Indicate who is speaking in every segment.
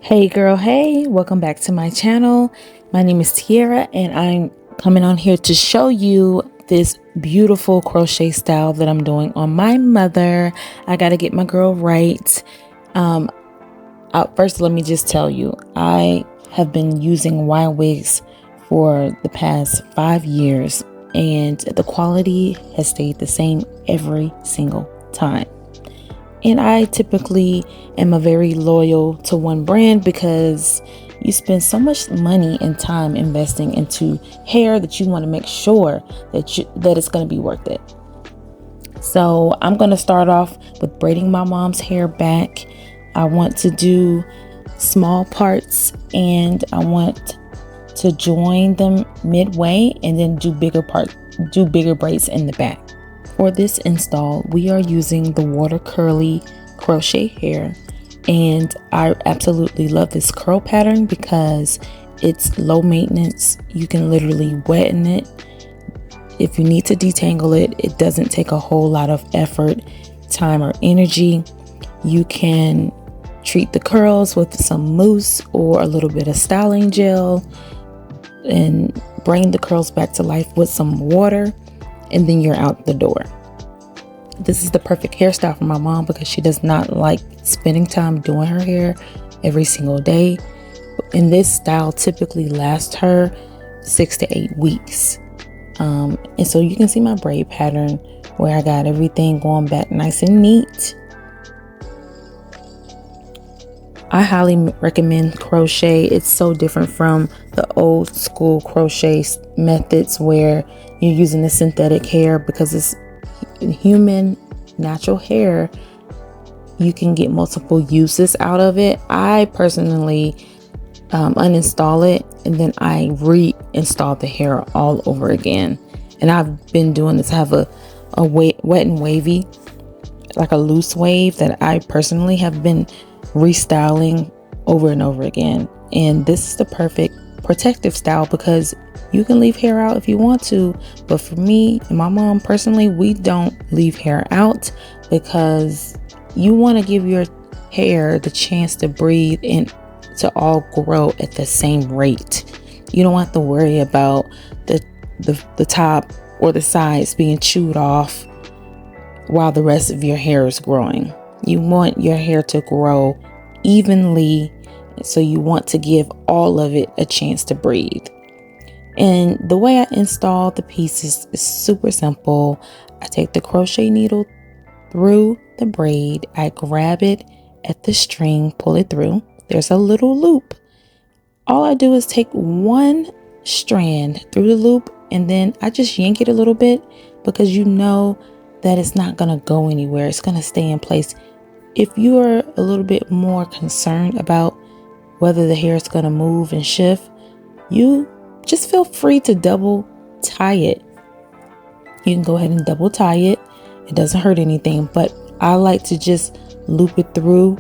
Speaker 1: Hey girl, hey, welcome back to my channel. My name is Tiara and I'm coming on here to show you this beautiful crochet style that I'm doing on my mother. I gotta get my girl right. First, let me just tell you, I have been using Ywigs for the past 5 years and the quality has stayed the same every single time. And I typically am a very loyal to one brand because you spend so much money and time investing into hair that you want to make sure that it's going to be worth it. So I'm going to start off with braiding my mom's hair back. I want to do small parts and I want to join them midway and then do bigger braids in the back. For this install, we are using the water curly crochet hair, and I absolutely love this curl pattern because it's low maintenance. You can literally weten it. If you need to detangle it, it doesn't take a whole lot of effort, time, or energy. You can treat the curls with some mousse or a little bit of styling gel and bring the curls back to life with some water, and then you're out the door. This is the perfect hairstyle for my mom because she does not like spending time doing her hair every single day. And this style typically lasts her 6 to 8 weeks. And so you can see my braid pattern where I got everything going back nice and neat. I highly recommend crochet. It's so different from the old school crochet methods where you're using the synthetic hair because it's human natural hair. You can get multiple uses out of it. I personally uninstall it and then I reinstall the hair all over again. And I've been doing this. I have a wet and wavy, like a loose wave that I personally have been restyling over and over again. And this is the perfect protective style because you can leave hair out if you want to, but for me and my mom personally, we don't leave hair out because you want to give your hair the chance to breathe and to all grow at the same rate. You don't have to worry about the top or the sides being chewed off while the rest of your hair is growing. You want your hair to grow evenly, so you want to give all of it a chance to breathe. And the way I install the pieces is super simple. I take the crochet needle through the braid, I grab it at the string, pull it through. There's a little loop. All I do is take one strand through the loop and then I just yank it a little bit because you know that it's not going to go anywhere. It's going to stay in place. If you are a little bit more concerned about whether the hair is going to move and shift, you just feel free to double tie it. You can go ahead and double tie it. It doesn't hurt anything, but I like to just loop it through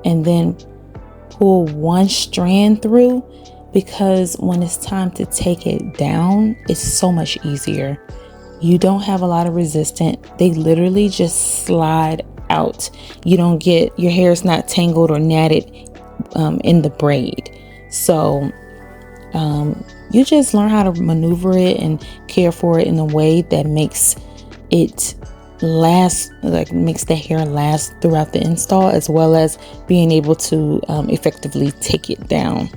Speaker 1: and then pull one strand through because when it's time to take it down, it's so much easier. You don't have a lot of resistance. They literally just slide out. You don't get, your hair is not tangled or natted in the braid. So you just learn how to maneuver it and care for it in a way that makes it last, like makes the hair last throughout the install, as well as being able to effectively take it down.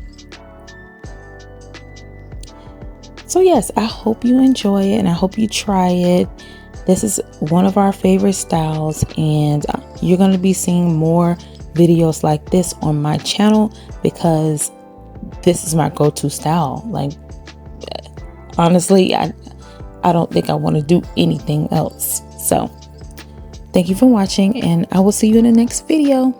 Speaker 1: So yes, I hope you enjoy it and I hope you try it. This is one of our favorite styles and you're going to be seeing more videos like this on my channel because this is my go-to style. Like, honestly, I don't think I want to do anything else. So thank you for watching and I will see you in the next video.